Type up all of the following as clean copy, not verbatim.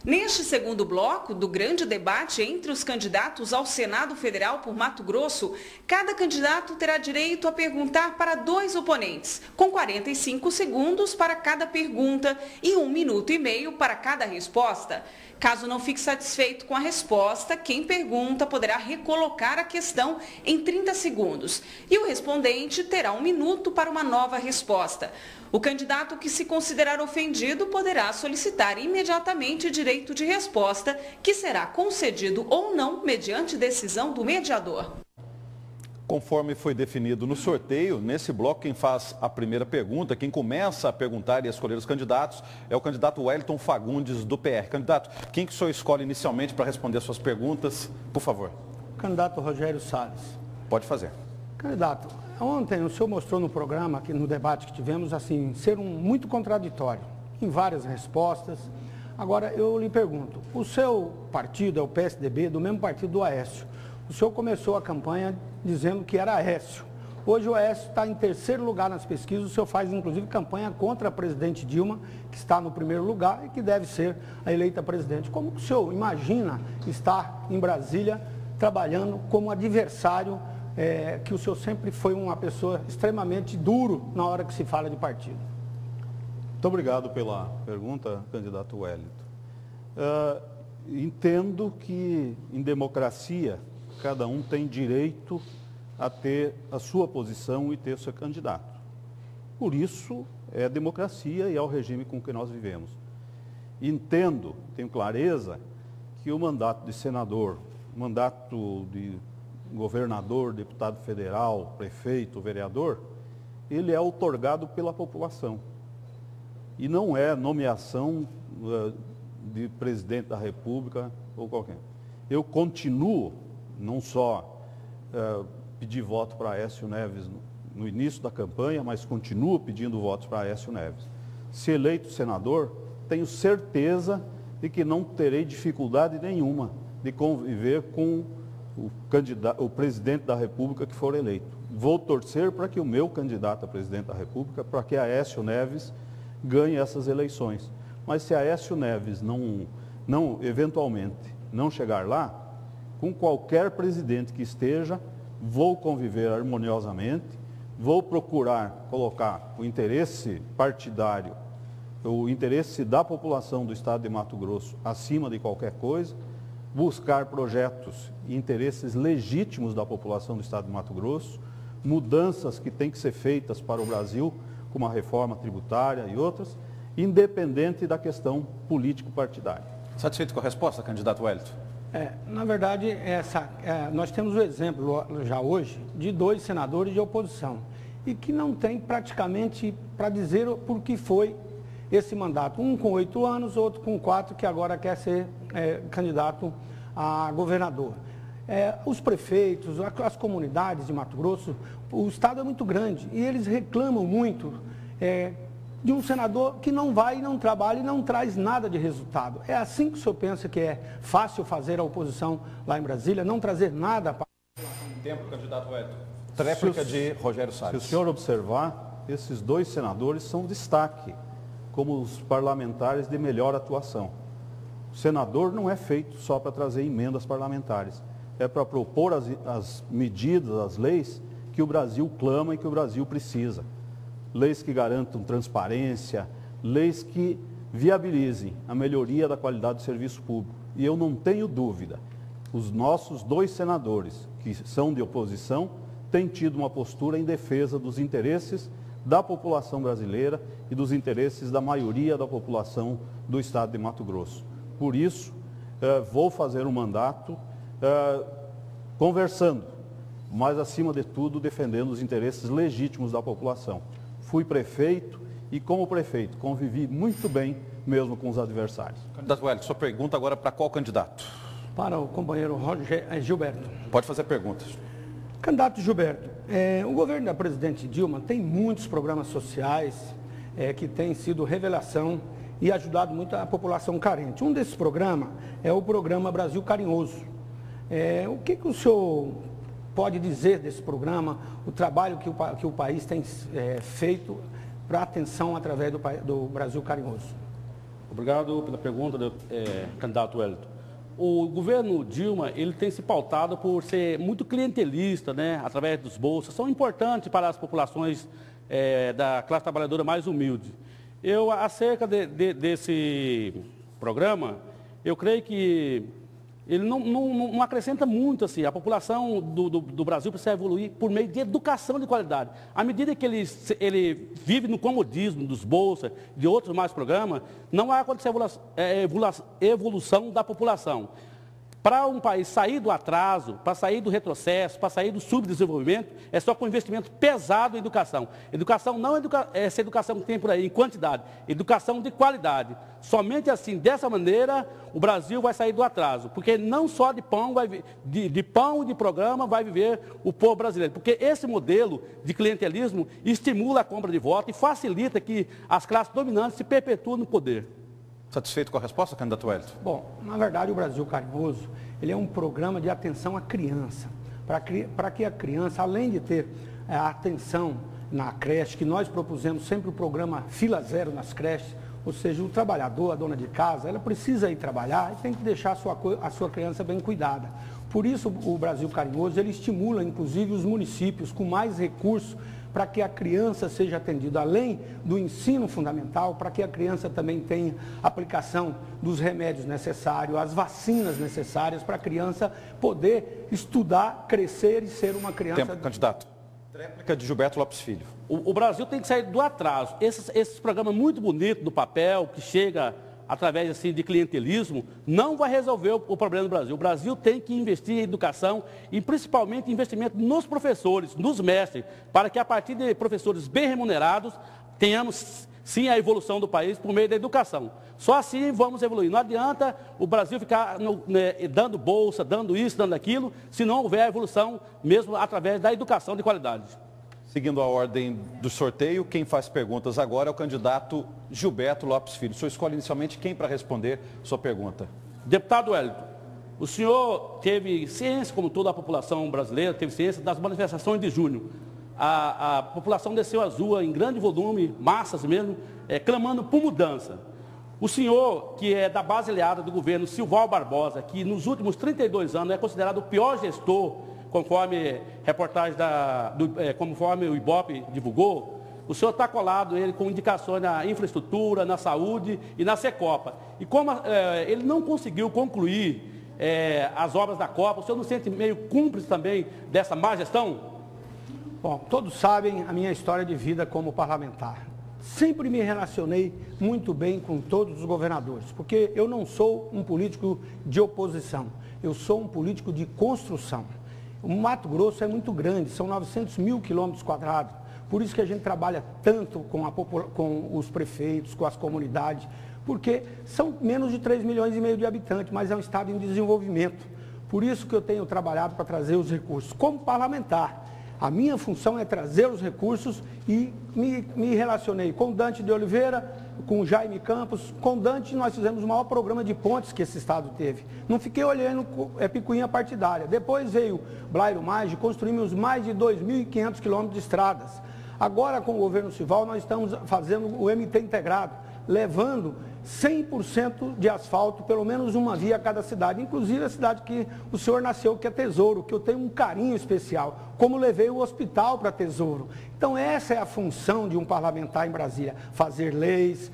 Neste segundo bloco do grande debate entre os candidatos ao Senado Federal por Mato Grosso, cada candidato terá direito a perguntar para 2 oponentes, com 45 segundos para cada pergunta e 1 minuto e meio para cada resposta. Caso não fique satisfeito com a resposta, quem pergunta poderá recolocar a questão em 30 segundos e o respondente terá 1 minuto para uma nova resposta. O candidato que se considerar ofendido poderá solicitar imediatamente direito de resposta, que será concedido ou não mediante decisão do mediador. Conforme foi definido no sorteio, nesse bloco quem faz a primeira pergunta, quem começa a perguntar e a escolher os candidatos, é o candidato Wellington Fagundes, do PR. Candidato, quem que o senhor escolhe inicialmente para responder as suas perguntas, por favor? Candidato Rogério Salles. Pode fazer. Candidato, ontem o senhor mostrou no programa, aqui no debate que tivemos, assim, ser muito contraditório, em várias respostas. Agora, eu lhe pergunto, o seu partido é o PSDB, do mesmo partido do Aécio. O senhor começou a campanha dizendo que era Aécio. Hoje o Aécio está em 3º lugar nas pesquisas, o senhor faz inclusive campanha contra a presidente Dilma, que está no 1º lugar e que deve ser a eleita presidente. Como o senhor imagina estar em Brasília trabalhando como adversário, que o senhor sempre foi uma pessoa extremamente duro na hora que se fala de partido? Muito obrigado pela pergunta, candidato Wellington. Entendo que em democracia cada um tem direito a ter a sua posição e ter o seu candidato. Por isso, é a democracia e é o regime com que nós vivemos. Entendo, tenho clareza, que o mandato de senador, o mandato de governador, deputado federal, prefeito, vereador, ele é outorgado pela população. E não é nomeação de presidente da República ou qualquer. Eu continuo, não só pedir voto para Aécio Neves no início da campanha, mas continuo pedindo votos para Aécio Neves. Se eleito senador, tenho certeza de que não terei dificuldade nenhuma de conviver com o presidente da República que for eleito. Vou torcer para que o meu candidato a presidente da República, para que Aécio Neves ganhe essas eleições. Mas se Aécio Neves eventualmente não chegar lá, com qualquer presidente que esteja, vou conviver harmoniosamente, vou procurar colocar o interesse partidário, o interesse da população do estado de Mato Grosso acima de qualquer coisa, buscar projetos e interesses legítimos da população do estado de Mato Grosso, mudanças que têm que ser feitas para o Brasil, como a reforma tributária e outras, independente da questão político-partidária. Satisfeito com a resposta, candidato Wellington? Na verdade, nós temos o exemplo já hoje de 2 senadores de oposição e que não tem praticamente para dizer por que foi esse mandato. Um com 8 anos, outro com 4, que agora quer ser candidato a governador. Os prefeitos, as comunidades de Mato Grosso, o estado é muito grande e eles reclamam muito de um senador que não vai, não trabalha e não traz nada de resultado. É assim que o senhor pensa que é fácil fazer a oposição lá em Brasília, não trazer nada para... Tempo, candidato Wellington. Tréplica de Rogério Salles. Se o senhor observar, esses 2 senadores são destaque como os parlamentares de melhor atuação. O senador não é feito só para trazer emendas parlamentares, é para propor as medidas, as leis que o Brasil clama e que o Brasil precisa. Leis que garantam transparência, leis que viabilizem a melhoria da qualidade do serviço público. E eu não tenho dúvida, os nossos 2 senadores, que são de oposição, têm tido uma postura em defesa dos interesses da população brasileira e dos interesses da maioria da população do estado de Mato Grosso. Por isso, vou fazer um mandato conversando, mas acima de tudo defendendo os interesses legítimos da população. Fui prefeito e, como prefeito, convivi muito bem mesmo com os adversários. Candidato Wellington, sua pergunta agora para qual candidato? Para o companheiro Gilberto. Pode fazer perguntas. Candidato Gilberto, o governo da presidente Dilma tem muitos programas sociais que têm sido revelação e ajudado muito a população carente. Um desses programas é o programa Brasil Carinhoso. O que o senhor pode dizer desse programa, o trabalho que o país tem feito para a atenção através do Brasil Carinhoso? Obrigado pela pergunta, candidato Wellington. O governo Dilma, ele tem se pautado por ser muito clientelista, né, através dos bolsas. São importantes para as populações da classe trabalhadora mais humilde. Acerca desse programa, eu creio que ele não acrescenta muito, assim. A população do Brasil precisa evoluir por meio de educação de qualidade. À medida que ele vive no comodismo dos bolsas, de outros mais programas, não vai acontecer evolução da população. Para um país sair do atraso, para sair do retrocesso, para sair do subdesenvolvimento, é só com investimento pesado em educação. Educação não é essa educação que tem por aí, em quantidade, educação de qualidade. Somente assim, dessa maneira, o Brasil vai sair do atraso, porque não só de pão e de programa vai viver o povo brasileiro, porque esse modelo de clientelismo estimula a compra de voto e facilita que as classes dominantes se perpetuem no poder. Satisfeito com a resposta, candidato Wellington? Bom, na verdade, o Brasil Carinhoso, ele é um programa de atenção à criança, para que a criança, além de ter a atenção na creche, que nós propusemos sempre o programa Fila Zero nas creches, ou seja, o trabalhador, a dona de casa, ela precisa ir trabalhar e tem que deixar a sua criança bem cuidada. Por isso, o Brasil Carinhoso, ele estimula, inclusive, os municípios com mais recursos para que a criança seja atendida, além do ensino fundamental, para que a criança também tenha aplicação dos remédios necessários, as vacinas necessárias para a criança poder estudar, crescer e ser uma criança... Tempo, candidato. Réplica de Gilberto Lopes Filho. O Brasil tem que sair do atraso. Esses programas muito bonitos do papel, que chega através assim, de clientelismo, não vai resolver o problema do Brasil. O Brasil tem que investir em educação e principalmente investimento nos professores, nos mestres, para que a partir de professores bem remunerados, tenhamos sim a evolução do país por meio da educação. Só assim vamos evoluir. Não adianta o Brasil ficar dando bolsa, dando isso, dando aquilo, se não houver a evolução mesmo através da educação de qualidade. Seguindo a ordem do sorteio, quem faz perguntas agora é o candidato Gilberto Lopes Filho. O senhor escolhe inicialmente quem para responder sua pergunta? Deputado Wellington, o senhor teve ciência, como toda a população brasileira, teve ciência das manifestações de junho. A população desceu às ruas em grande volume, massas mesmo, clamando por mudança. O senhor, que é da base aliada do governo Silval Barbosa, que nos últimos 32 anos é considerado o pior gestor, conforme reportagem conforme o Ibope divulgou, o senhor está colado ele com indicações na infraestrutura, na saúde e na Secopa. E como ele não conseguiu concluir as obras da Copa, o senhor não sente meio cúmplice também dessa má gestão? Bom, todos sabem a minha história de vida como parlamentar. Sempre me relacionei muito bem com todos os governadores, porque eu não sou um político de oposição, eu sou um político de construção. O Mato Grosso é muito grande, são 900 mil quilômetros quadrados, por isso que a gente trabalha tanto com os prefeitos, com as comunidades, porque são menos de 3,5 milhões de habitantes, mas é um estado em desenvolvimento. Por isso que eu tenho trabalhado para trazer os recursos. Como parlamentar, a minha função é trazer os recursos e me relacionei com Dante de Oliveira, com Jaime Campos. Com Dante nós fizemos o maior programa de pontes que esse estado teve. Não fiquei olhando picuinha partidária. Depois veio Blairo Maggi, construímos mais de 2.500 quilômetros de estradas. Agora com o governo Silval nós estamos fazendo o MT integrado, levando 100% de asfalto, pelo menos uma via a cada cidade, inclusive a cidade que o senhor nasceu, que é Tesouro, que eu tenho um carinho especial, como levei o hospital para Tesouro. Então essa é a função de um parlamentar em Brasília, fazer leis,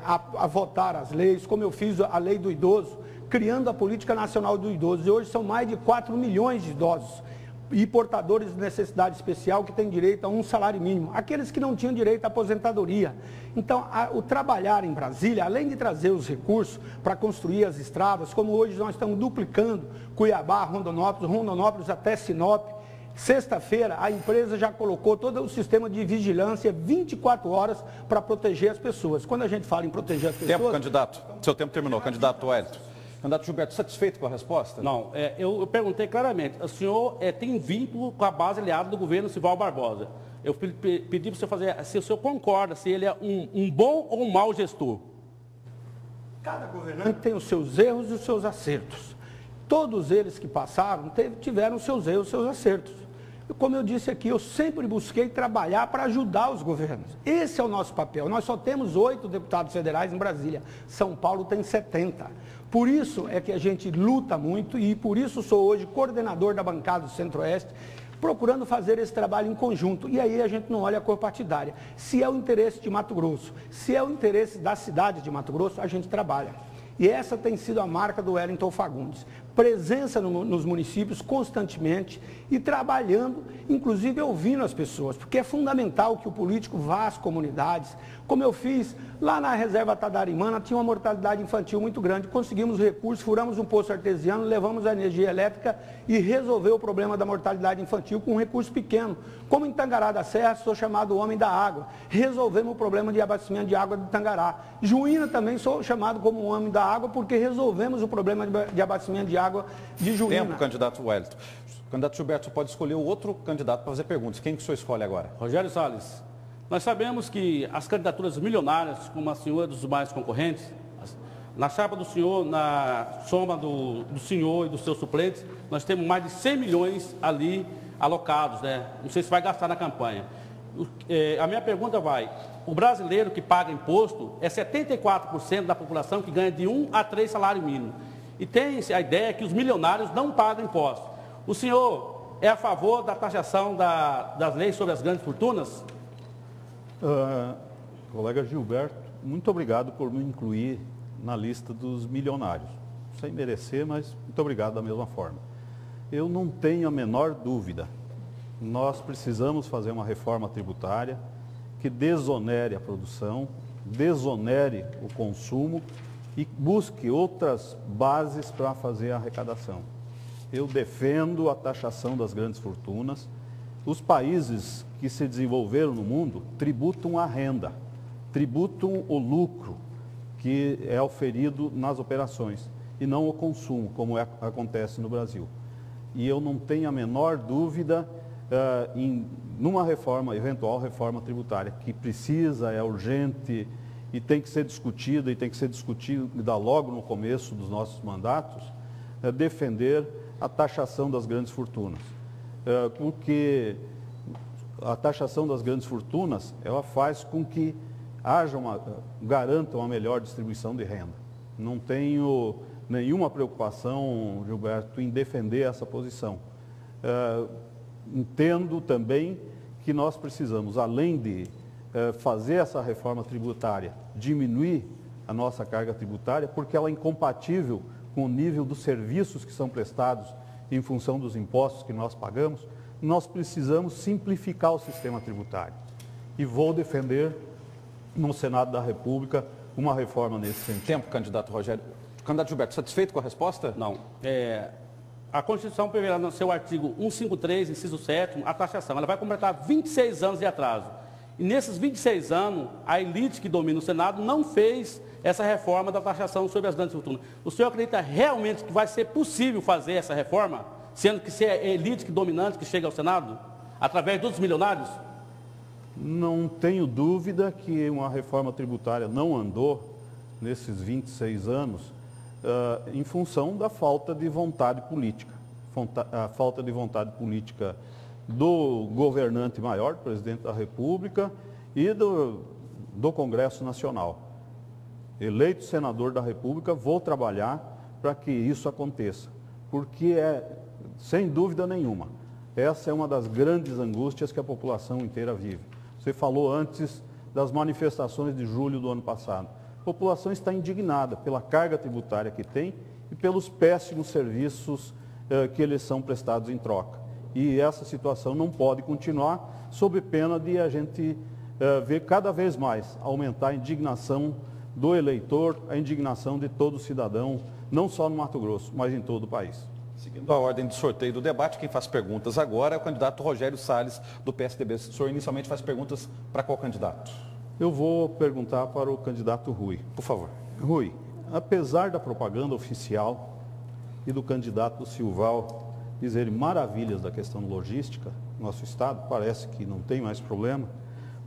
a votar as leis, como eu fiz a lei do idoso, criando a política nacional do idoso, e hoje são mais de 4 milhões de idosos e portadores de necessidade especial que têm direito a um salário mínimo, aqueles que não tinham direito à aposentadoria. Então, o trabalhar em Brasília, além de trazer os recursos para construir as estradas, como hoje nós estamos duplicando Cuiabá, Rondonópolis até Sinop. Sexta-feira, a empresa já colocou todo o sistema de vigilância 24 horas para proteger as pessoas. Quando a gente fala em proteger as pessoas... Tempo, candidato. Seu tempo terminou. Candidato Wellington. Candidato Gilberto, satisfeito com a resposta? Não, eu perguntei claramente. O senhor tem vínculo com a base aliada do governo Silval Barbosa. Eu pedi para o senhor fazer, se o senhor concorda, se ele é um bom ou um mau gestor. Cada governante tem os seus erros e os seus acertos. Todos eles que passaram tiveram seus erros e seus acertos. Como eu disse aqui, eu sempre busquei trabalhar para ajudar os governos. Esse é o nosso papel. Nós só temos 8 deputados federais em Brasília. São Paulo tem 70. Por isso é que a gente luta muito e por isso sou hoje coordenador da bancada do Centro-Oeste, procurando fazer esse trabalho em conjunto. E aí a gente não olha a cor partidária. Se é o interesse de Mato Grosso, se é o interesse da cidade de Mato Grosso, a gente trabalha. E essa tem sido a marca do Wellington Fagundes. Presença nos municípios constantemente e trabalhando, inclusive ouvindo as pessoas, porque é fundamental que o político vá às comunidades. Como eu fiz lá na reserva Tadarimana, tinha uma mortalidade infantil muito grande, conseguimos recursos, furamos um poço artesiano, levamos a energia elétrica e resolveu o problema da mortalidade infantil com um recurso pequeno. Como em Tangará da Serra, sou chamado Homem da Água, resolvemos o problema de abastecimento de água de Tangará. Juína também sou chamado como Homem da Água porque resolvemos o problema de abastecimento de água de Juína. Tempo, candidato Wellington. Candidato Gilberto, você pode escolher o outro candidato para fazer perguntas. Quem que o senhor escolhe agora? Rogério Salles, nós sabemos que as candidaturas milionárias, como a senhora dos demais concorrentes, na chapa do senhor, na soma do senhor e dos seus suplentes, nós temos mais de 100 milhões ali alocados, né? Não sei se vai gastar na campanha. A minha pergunta vai, o brasileiro que paga imposto é 74% da população que ganha de 1 a 3 salários mínimos. E tem a ideia que os milionários não pagam impostos. O senhor é a favor da taxação das leis sobre as grandes fortunas? Colega Gilberto, muito obrigado por me incluir na lista dos milionários. Sem merecer, mas muito obrigado da mesma forma. Eu não tenho a menor dúvida. Nós precisamos fazer uma reforma tributária que desonere a produção, desonere o consumo e busque outras bases para fazer a arrecadação. Eu defendo a taxação das grandes fortunas. Os países que se desenvolveram no mundo tributam a renda, tributam o lucro que é oferido nas operações e não o consumo, como acontece no Brasil. E eu não tenho a menor dúvida numa reforma, eventual reforma tributária, que precisa, é urgente e tem que ser discutida, e tem que ser discutida logo no começo dos nossos mandatos, defender a taxação das grandes fortunas. Porque a taxação das grandes fortunas, ela faz com que garanta uma melhor distribuição de renda. Não tenho nenhuma preocupação, Gilberto, em defender essa posição. Entendo também que nós precisamos, além de fazer essa reforma tributária, diminuir a nossa carga tributária, porque ela é incompatível com o nível dos serviços que são prestados em função dos impostos que nós pagamos, nós precisamos simplificar o sistema tributário. E vou defender no Senado da República uma reforma nesse sentido. Tempo, candidato Rogério. Candidato Gilberto, satisfeito com a resposta? Não. A Constituição prevê no seu artigo 153, inciso 7º, a taxação. Ela vai completar 26 anos de atraso. E nesses 26 anos, a elite que domina o Senado não fez essa reforma da taxação sobre as grandes fortunas. O senhor acredita realmente que vai ser possível fazer essa reforma, sendo que se é a elite que dominante que chega ao Senado, através dos milionários? Não tenho dúvida que uma reforma tributária não andou nesses 26 anos em função da falta de vontade política. A falta de vontade política do governante maior, do presidente da República e do Congresso Nacional. Eleito senador da República, vou trabalhar para que isso aconteça, porque sem dúvida nenhuma, essa é uma das grandes angústias que a população inteira vive. Você falou antes das manifestações de julho do ano passado. A população está indignada pela carga tributária que tem e pelos péssimos serviços que eles são prestados em troca. E essa situação não pode continuar, sob pena de a gente ver cada vez mais aumentar a indignação do eleitor, a indignação de todo cidadão, não só no Mato Grosso, mas em todo o país. Seguindo a ordem de sorteio do debate, quem faz perguntas agora é o candidato Rogério Salles, do PSDB. O senhor inicialmente faz perguntas para qual candidato? Eu vou perguntar para o candidato Rui. Por favor. Rui, apesar da propaganda oficial e do candidato Silval dizerem maravilhas da questão logística, nosso estado parece que não tem mais problema,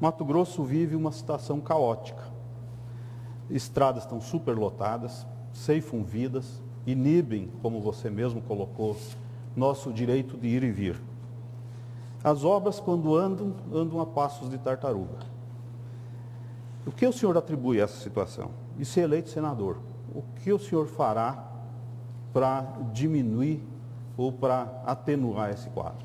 Mato Grosso vive uma situação caótica. Estradas estão superlotadas, ceifam vidas, inibem, como você mesmo colocou, nosso direito de ir e vir. As obras, quando andam, andam a passos de tartaruga. O que o senhor atribui a essa situação? E se eleito senador, o que o senhor fará para diminuir ou para atenuar esse quadro?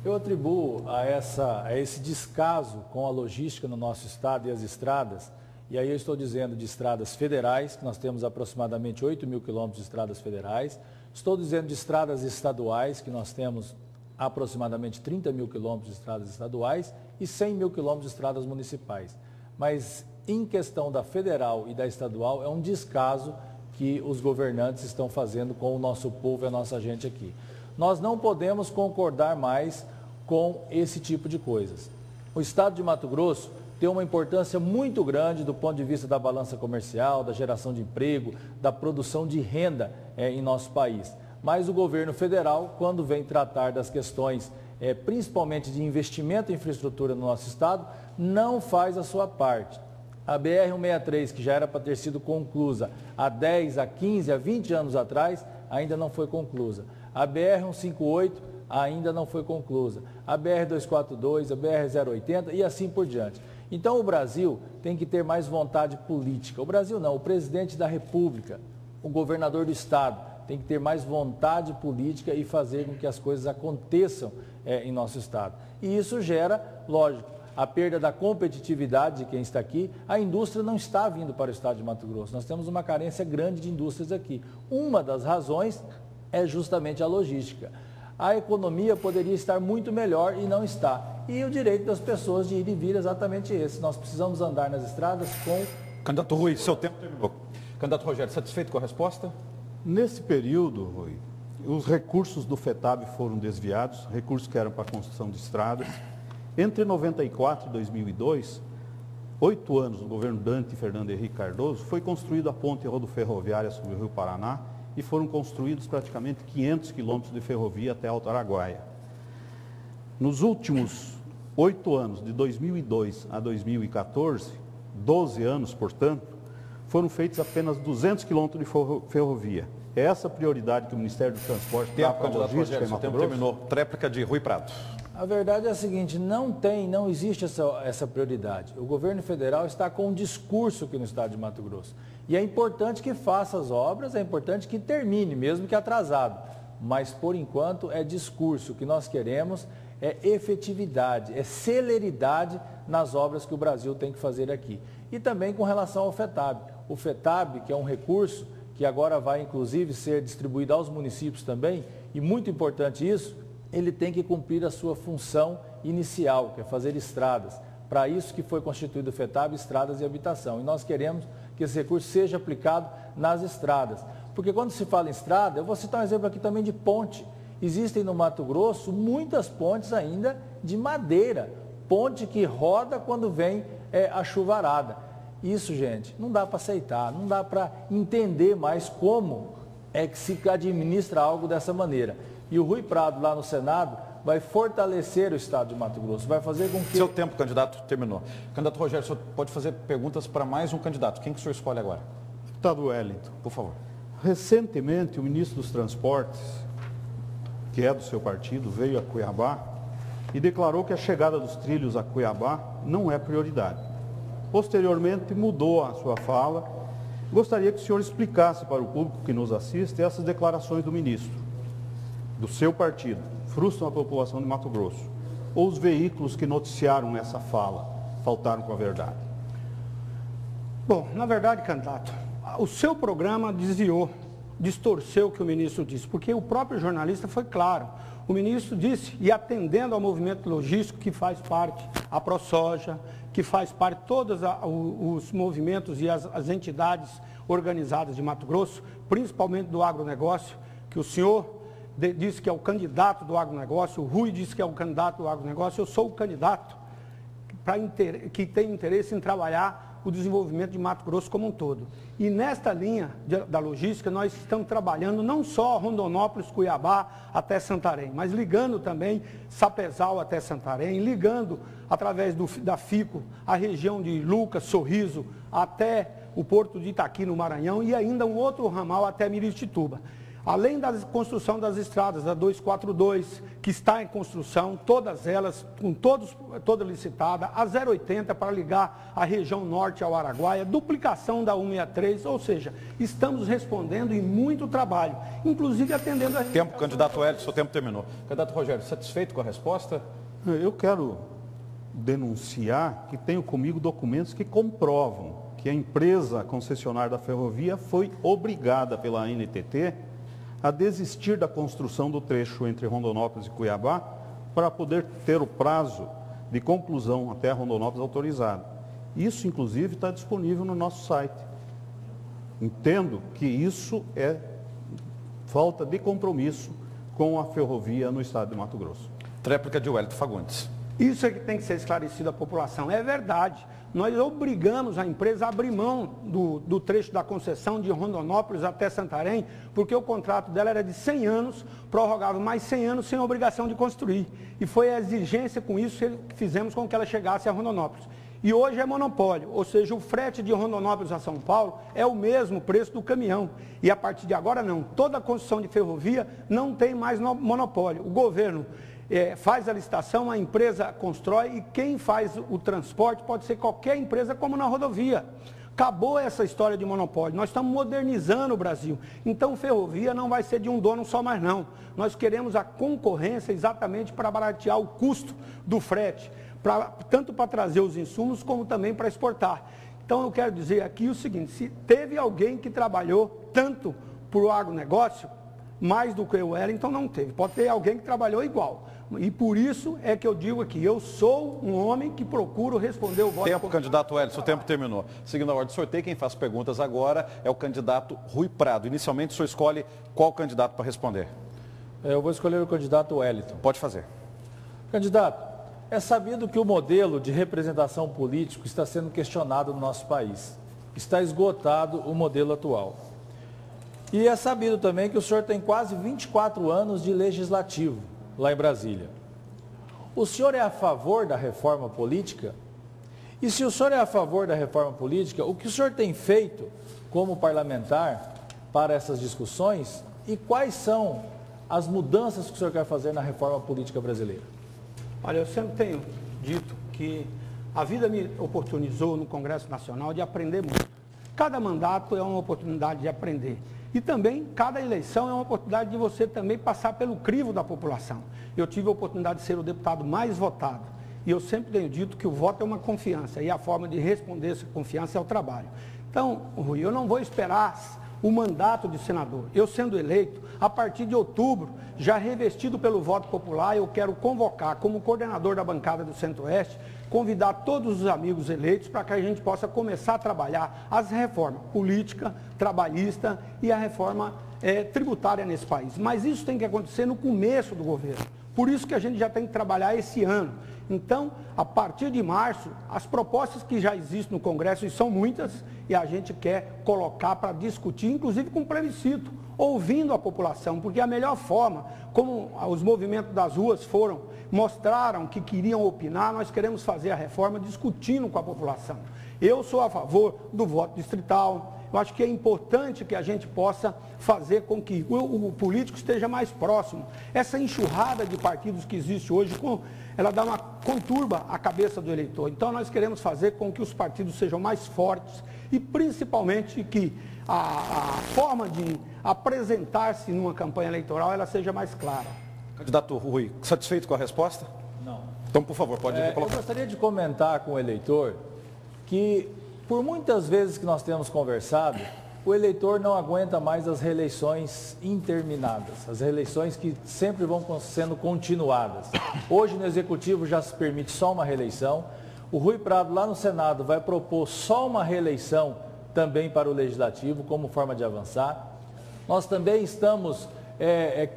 Eu atribuo a esse descaso com a logística no nosso estado e as estradas, e aí eu estou dizendo de estradas federais, que nós temos aproximadamente 8 mil quilômetros de estradas federais, estou dizendo de estradas estaduais, que nós temos aproximadamente 30 mil quilômetros de estradas estaduais e 100 mil quilômetros de estradas municipais. Mas em questão da federal e da estadual, é um descaso que os governantes estão fazendo com o nosso povo e a nossa gente aqui. Nós não podemos concordar mais com esse tipo de coisas. O estado de Mato Grosso tem uma importância muito grande do ponto de vista da balança comercial, da geração de emprego, da produção de renda em nosso país. Mas o governo federal, quando vem tratar das questões, principalmente de investimento em infraestrutura no nosso estado, não faz a sua parte. A BR-163, que já era para ter sido conclusa há 10, há 15, há 20 anos atrás, ainda não foi conclusa. A BR-158 ainda não foi conclusa. A BR-242, a BR-080 e assim por diante. Então o Brasil tem que ter mais vontade política. O Brasil não, o presidente da República, o governador do estado, tem que ter mais vontade política e fazer com que as coisas aconteçam em nosso estado. E isso gera, lógico, a perda da competitividade de quem está aqui. A indústria não está vindo para o estado de Mato Grosso. Nós temos uma carência grande de indústrias aqui. Uma das razões é justamente a logística. A economia poderia estar muito melhor e não está. E o direito das pessoas de ir e vir é exatamente esse. Nós precisamos andar nas estradas com... Candidato Rui, seu tempo terminou. Candidato Rogério, satisfeito com a resposta? Nesse período, Rui, os recursos do FETAB foram desviados, recursos que eram para a construção de estradas. Entre 94 e 2002, 8 anos do governo Dante Fernando Henrique Cardoso, foi construída a ponte rodoferroviária sobre o Rio Paraná e foram construídos praticamente 500 quilômetros de ferrovia até Alto Araguaia. Nos últimos 8 anos, de 2002 a 2014, 12 anos, portanto, foram feitos apenas 200 quilômetros de ferrovia. É essa a prioridade que o Ministério do Transporte dá para a logística em Mato Grosso? Terminou. Tréplica de Rui Prado. A verdade é a seguinte, não existe essa prioridade. O governo federal está com um discurso aqui no estado de Mato Grosso. E é importante que faça as obras, é importante que termine, mesmo que atrasado. Mas, por enquanto, é discurso. O que nós queremos é efetividade, é celeridade nas obras que o Brasil tem que fazer aqui. E também com relação ao FETAB. O FETAB, que é um recurso que agora vai, inclusive, ser distribuído aos municípios também, e muito importante isso, ele tem que cumprir a sua função inicial, que é fazer estradas. Para isso que foi constituído o FETAB, estradas e habitação. E nós queremos que esse recurso seja aplicado nas estradas. Porque quando se fala em estrada, eu vou citar um exemplo aqui também de ponte. Existem no Mato Grosso muitas pontes ainda de madeira. Ponte que roda quando vem a chuvarada. Isso, gente, não dá para aceitar, não dá para entender mais como é que se administra algo dessa maneira. E o Rui Prado, lá no Senado, vai fortalecer o estado de Mato Grosso, vai fazer com que... Seu tempo, candidato, terminou. Candidato Rogério, o senhor pode fazer perguntas para mais um candidato. Quem que o senhor escolhe agora? Deputado Wellington, por favor. Recentemente, o ministro dos Transportes, que é do seu partido, veio a Cuiabá e declarou que a chegada dos trilhos a Cuiabá não é prioridade. Posteriormente, mudou a sua fala. Gostaria que o senhor explicasse para o público que nos assiste essas declarações do ministro, do seu partido, frustram a população de Mato Grosso, ou os veículos que noticiaram essa fala faltaram com a verdade? Bom, na verdade, candidato, o seu programa desviou, distorceu o que o ministro disse, porque o próprio jornalista foi claro. O ministro disse, e atendendo ao movimento logístico que faz parte, a ProSoja, que faz parte de todos os movimentos e as entidades organizadas de Mato Grosso, principalmente do agronegócio, que o senhor disse que é o candidato do agronegócio, o Rui disse que é o candidato do agronegócio, eu sou o candidato que tem interesse em trabalhar o desenvolvimento de Mato Grosso como um todo. E nesta linha da logística, nós estamos trabalhando não só Rondonópolis, Cuiabá até Santarém, mas ligando também Sapezal até Santarém, ligando através da FICO a região de Lucas, Sorriso, até o porto de Itaqui, no Maranhão, e ainda um outro ramal até Miritituba. Além da construção das estradas, a 242, que está em construção, todas elas, toda licitada, a 080 para ligar a região norte ao Araguaia, duplicação da 163, ou seja, estamos respondendo em muito trabalho, inclusive atendendo a... Tempo, candidato Wellington, seu tempo terminou. Candidato Rogério, satisfeito com a resposta? Eu quero denunciar que tenho comigo documentos que comprovam que a empresa concessionária da ferrovia foi obrigada pela ANTT a desistir da construção do trecho entre Rondonópolis e Cuiabá para poder ter o prazo de conclusão até Rondonópolis autorizado. Isso, inclusive, está disponível no nosso site. Entendo que isso é falta de compromisso com a ferrovia no estado de Mato Grosso. Tréplica de Wellington Fagundes. Isso é que tem que ser esclarecido à população. É verdade. Nós obrigamos a empresa a abrir mão do trecho da concessão de Rondonópolis até Santarém, porque o contrato dela era de 100 anos, prorrogável mais 100 anos sem obrigação de construir. E foi a exigência com isso que fizemos com que ela chegasse a Rondonópolis. E hoje é monopólio, ou seja, o frete de Rondonópolis a São Paulo é o mesmo preço do caminhão. E a partir de agora não. Toda a construção de ferrovia não tem mais monopólio. O governo faz a licitação, a empresa constrói e quem faz o transporte pode ser qualquer empresa, como na rodovia. Acabou essa história de monopólio, nós estamos modernizando o Brasil. Então, ferrovia não vai ser de um dono só mais não. Nós queremos a concorrência exatamente para baratear o custo do frete, tanto para trazer os insumos como também para exportar. Então, eu quero dizer aqui o seguinte, se teve alguém que trabalhou tanto para o agronegócio, mais do que o Wellington não teve. Pode ter alguém que trabalhou igual. E por isso é que eu digo aqui, eu sou um homem que procuro responder o voto. Tempo, candidato Wellington, seu tempo terminou. Seguindo a ordem de sorteio, quem faz perguntas agora é o candidato Rui Prado. Inicialmente, o senhor escolhe qual candidato para responder? Eu vou escolher o candidato Wellington. Pode fazer. Candidato, é sabido que o modelo de representação político está sendo questionado no nosso país. Está esgotado o modelo atual. E é sabido também que o senhor tem quase 24 anos de legislativo lá em Brasília. O senhor é a favor da reforma política? E se o senhor é a favor da reforma política, o que o senhor tem feito como parlamentar para essas discussões e quais são as mudanças que o senhor quer fazer na reforma política brasileira? Olha, eu sempre tenho dito que a vida me oportunizou no Congresso Nacional de aprender muito. Cada mandato é uma oportunidade de aprender. E também, cada eleição é uma oportunidade de você também passar pelo crivo da população. Eu tive a oportunidade de ser o deputado mais votado. E eu sempre tenho dito que o voto é uma confiança. E a forma de responder essa confiança é o trabalho. Então, Rui, eu não vou esperar o mandato de senador. Eu sendo eleito, a partir de outubro, já revestido pelo voto popular, eu quero convocar, como coordenador da bancada do Centro-Oeste, convidar todos os amigos eleitos para que a gente possa começar a trabalhar as reformas política, trabalhista e a reforma tributária nesse país. Mas isso tem que acontecer no começo do governo. Por isso que a gente já tem que trabalhar esse ano. Então, a partir de março, as propostas que já existem no Congresso, e são muitas, e a gente quer colocar para discutir, inclusive com plebiscito, ouvindo a população, porque a melhor forma, como os movimentos das ruas mostraram que queriam opinar, nós queremos fazer a reforma discutindo com a população. Eu sou a favor do voto distrital. Eu acho que é importante que a gente possa fazer com que o político esteja mais próximo. Essa enxurrada de partidos que existe hoje, ela dá uma conturba à cabeça do eleitor. Então, nós queremos fazer com que os partidos sejam mais fortes e, principalmente, que a forma de apresentar-se numa campanha eleitoral ela seja mais clara. Candidato Rui, satisfeito com a resposta? Não. Então, por favor, pode colocar. Eu gostaria de comentar com o eleitor que, por muitas vezes que nós temos conversado, o eleitor não aguenta mais as reeleições interminadas, as reeleições que sempre vão sendo continuadas. Hoje no Executivo já se permite só uma reeleição, o Rui Prado lá no Senado vai propor só uma reeleição também para o Legislativo, como forma de avançar. Nós também estamos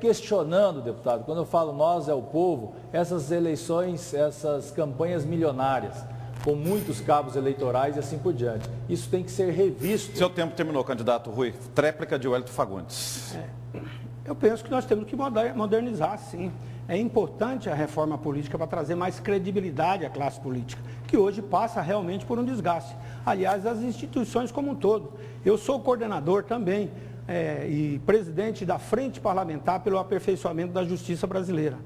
questionando, deputado, quando eu falo nós, é o povo, essas eleições, essas campanhas milionárias, com muitos cabos eleitorais e assim por diante. Isso tem que ser revisto. Seu tempo terminou, candidato Rui. Tréplica de Wellington Fagundes. Eu penso que nós temos que modernizar, sim. É importante a reforma política para trazer mais credibilidade à classe política, que hoje passa realmente por um desgaste. Aliás, as instituições como um todo. Eu sou coordenador também e presidente da Frente Parlamentar pelo Aperfeiçoamento da Justiça Brasileira.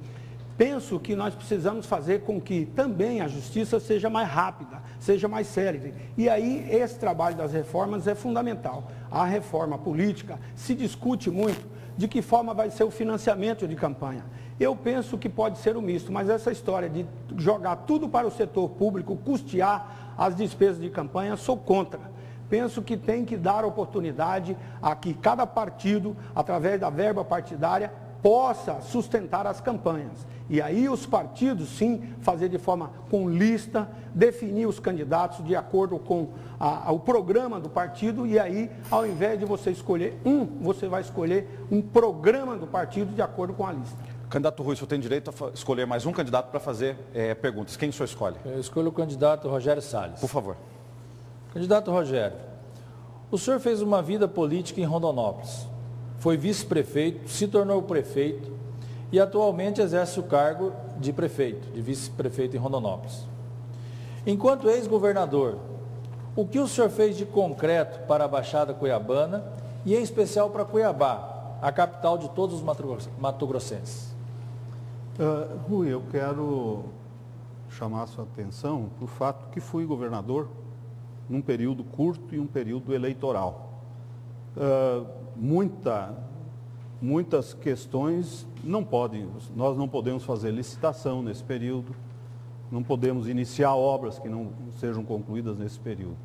Penso que nós precisamos fazer com que também a justiça seja mais rápida, seja mais célere. E aí esse trabalho das reformas é fundamental. A reforma política se discute muito de que forma vai ser o financiamento de campanha. Eu penso que pode ser um misto, mas essa história de jogar tudo para o setor público, custear as despesas de campanha, sou contra. Penso que tem que dar oportunidade a que cada partido, através da verba partidária, possa sustentar as campanhas. E aí os partidos, sim, fazer de forma com lista, definir os candidatos de acordo com o programa do partido, e aí, ao invés de você escolher você vai escolher um programa do partido de acordo com a lista. Candidato Rui, o senhor tem direito a escolher mais um candidato para fazer perguntas. Quem o senhor escolhe? Eu escolho o candidato Rogério Salles. Por favor. Candidato Rogério, o senhor fez uma vida política em Rondonópolis. Foi vice-prefeito, se tornou prefeito e atualmente exerce o cargo de prefeito, de vice-prefeito em Rondonópolis. Enquanto ex-governador, o que o senhor fez de concreto para a Baixada Cuiabana e em especial para Cuiabá, a capital de todos os mato-grossenses? Rui, eu quero chamar a sua atenção para o fato que fui governador num período curto e um período eleitoral. Muitas questões nós não podemos fazer licitação nesse período, não podemos iniciar obras que não sejam concluídas nesse período.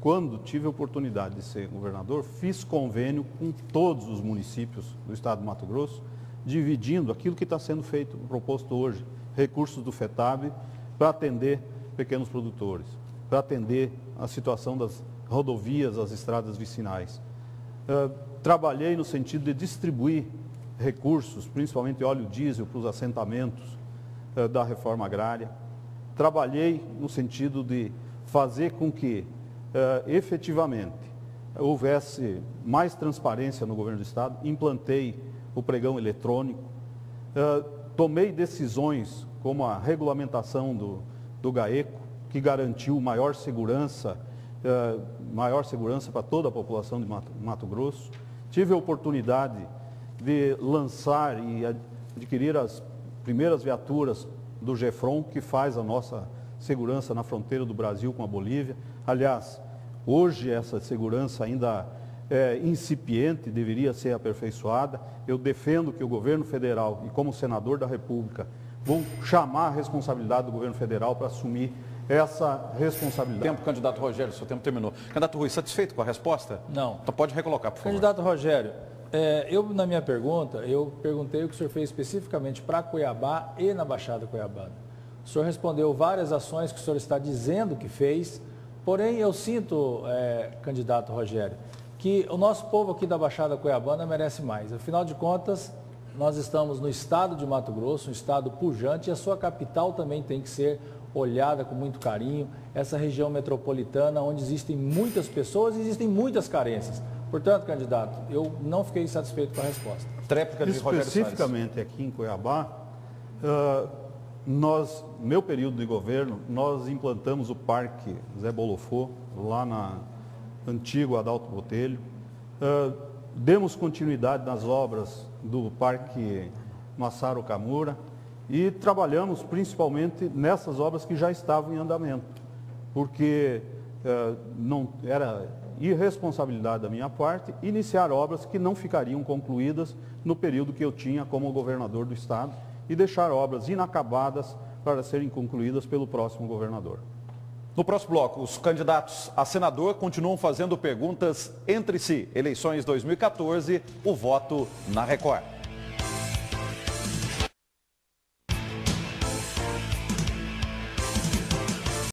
Quando tive a oportunidade de ser governador, fiz convênio com todos os municípios do estado do Mato Grosso, dividindo aquilo que está sendo feito, proposto hoje, recursos do FETAB, para atender pequenos produtores, para atender a situação das rodovias, as estradas vicinais. Trabalhei no sentido de distribuir recursos, principalmente óleo diesel, para os assentamentos da reforma agrária. Trabalhei no sentido de fazer com que, efetivamente, houvesse mais transparência no governo do estado. Implantei o pregão eletrônico. Tomei decisões como a regulamentação do GAECO, que garantiu maior segurança para toda a população de Mato Grosso. Tive a oportunidade de lançar e adquirir as primeiras viaturas do GEFRON, que faz a nossa segurança na fronteira do Brasil com a Bolívia. Aliás, hoje essa segurança ainda é incipiente, deveria ser aperfeiçoada. Eu defendo que o governo federal, e como senador da República, vou chamar a responsabilidade do governo federal para assumir essa responsabilidade. Tempo, candidato Rogério, seu tempo terminou. Candidato Rui, satisfeito com a resposta? Não. Então pode recolocar, por favor. Candidato Rogério, na minha pergunta, eu perguntei o que o senhor fez especificamente para Cuiabá e na Baixada Cuiabana. O senhor respondeu várias ações que o senhor está dizendo que fez, porém eu sinto, candidato Rogério, que o nosso povo aqui da Baixada Cuiabana merece mais. Afinal de contas, nós estamos no estado de Mato Grosso, um estado pujante, e a sua capital também tem que ser olhada com muito carinho, essa região metropolitana onde existem muitas pessoas e existem muitas carências. Portanto, candidato, eu não fiquei satisfeito com a resposta. Tréplica de Rogério Salles. Especificamente aqui em Cuiabá, meu período de governo, nós implantamos o Parque Zé Bolofô, lá na antigo Adalto Botelho. Demos continuidade nas obras do Parque Massaro Camura e trabalhamos principalmente nessas obras que já estavam em andamento, porque não era irresponsabilidade da minha parte iniciar obras que não ficariam concluídas no período que eu tinha como governador do estado e deixar obras inacabadas para serem concluídas pelo próximo governador. No próximo bloco, os candidatos a senador continuam fazendo perguntas entre si. Eleições 2014, o voto na Record.